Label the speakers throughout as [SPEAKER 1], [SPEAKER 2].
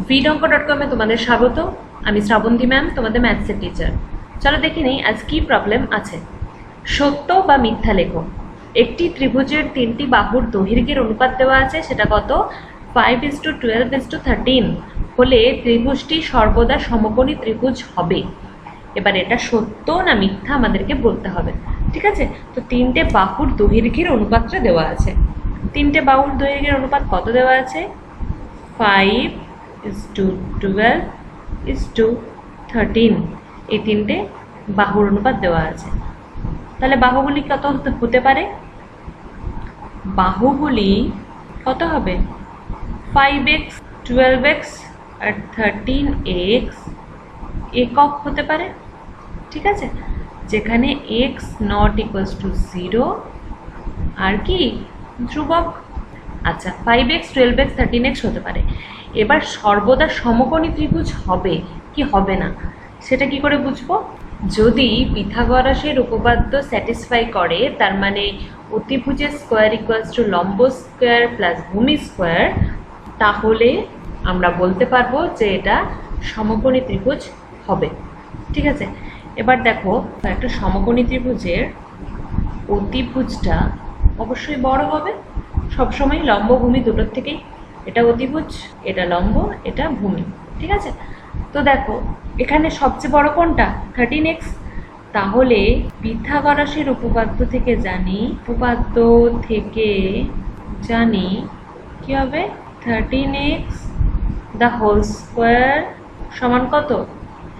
[SPEAKER 1] vidonko.com এ তোমাদের স্বাগত। আমি শ্রাবন্তী ম্যাম, তোমাদের ম্যাথসের টিচার। চলো দেখে নিই আজ কি প্রবলেম আছে। সত্য বা মিথ্যা লেখো। একটি ত্রিভুজের তিনটি বাহুর দৈর্ঘ্যের অনুপাত দেওয়া আছে, সেটা কত? 5:12:13 হলে ত্রিভুজটি সর্বদা সমকোণী ত্রিভুজ হবে। এবার এটা সত্য না মিথ্যা আমাদেরকে বলতে হবে, ঠিক আছে? তো তিনটে বাহুর দৈর্ঘ্যের অনুপাতটা দেওয়া আছে। তিনটে বাহুর দৈর্ঘ্যের অনুপাত কত দেওয়া আছে? 5:12:13 এই তিনটে বাহুর অনুপাত দেওয়া আছে। তাহলে বাহুগুলি কত হতে পারে? বাহুগুলি কত হবে? 5x, 12x আর 13x একক হতে পারে, ঠিক আছে? যেখানে x not equals to 0 আর কি ধ্রুবক। আচ্ছা, 5x, 12x, 13x হতে পারে। এবার সর্বদা সমকোণী ত্রিভুজ হবে কি হবে না সেটা কি করে বুঝবো? যদি পিথাগোরাসের উপপাদ্য স্যাটিসফাই করে, তার মানে অতিভুজের স্কোয়ার ইকুয়ালস টু লম্ব স্কোয়ার প্লাস ভূমি স্কোয়ার, তাহলে আমরা বলতে পারবো যে এটা সমকোণী ত্রিভুজ হবে, ঠিক আছে? এবার দেখো, একটা সমকোণী ত্রিভুজের অতিভুজটা অবশ্যই বড় হবে সবসময়, লম্ব ভূমি দুটোর থেকেই। এটা অতিভুজ, এটা লম্ব, এটা ভূমি, ঠিক আছে? তো দেখো এখানে সবচেয়ে বড় কোনটা? 13x। তাহলে পিথাগোরাসের উপপাদ্য থেকে জানি কি হবে? 13x দ্য হোল স্কোয়ার সমান কত?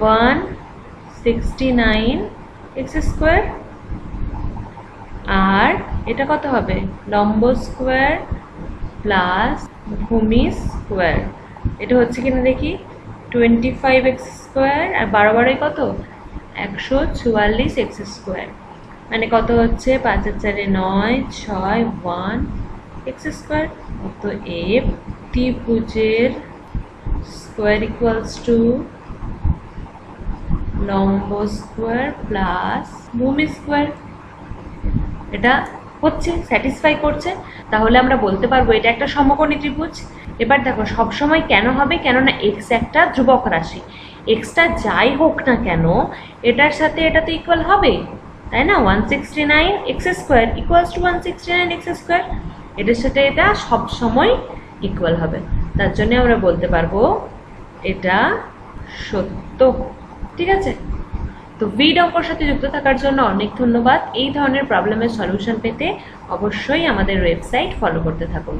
[SPEAKER 1] 169x square. আর এটা কত হবে? লম্ব স্কোয়ার প্লাস ভূমি স্কোয়ার। এটা হচ্ছে কিনা দেখি, 25x স্কোয়ার আর 12 কত? 144x square. মানে কত হচ্ছে? 5 আর 4 9, 6, 1x স্কোয়ার। অতএব ত্রিভুজের স্কোয়ার ইকুয়ালস টু লম্ব স্কোয়ার প্লাস ভূমি স্কোয়ার। এটা হচ্ছে স্যাটিসফাই করছে, তাহলে আমরা বলতে পারবো এটা একটা সমকোণী ত্রিভুজ। এবার দেখো সবসময় কেন হবে? কেননা এক্স একটা ধ্রুবক রাশি, এক্সটা যাই হোক না কেন এটার সাথে এটা তো ইকুয়াল হবে, তাই না? 169x square equals to 169x square, এটার সাথে এটা সবসময় ইকুয়াল হবে। তার জন্য আমরা বলতে পারবো এটা সত্য, ঠিক আছে? তো vidonkoর সাথে যুক্ত থাকার জন্য অনেক ধন্যবাদ। এই ধরনের প্রবলেমের সলিউশন পেতে অবশ্যই আমাদের ওয়েবসাইট ফলো করতে থাকুন।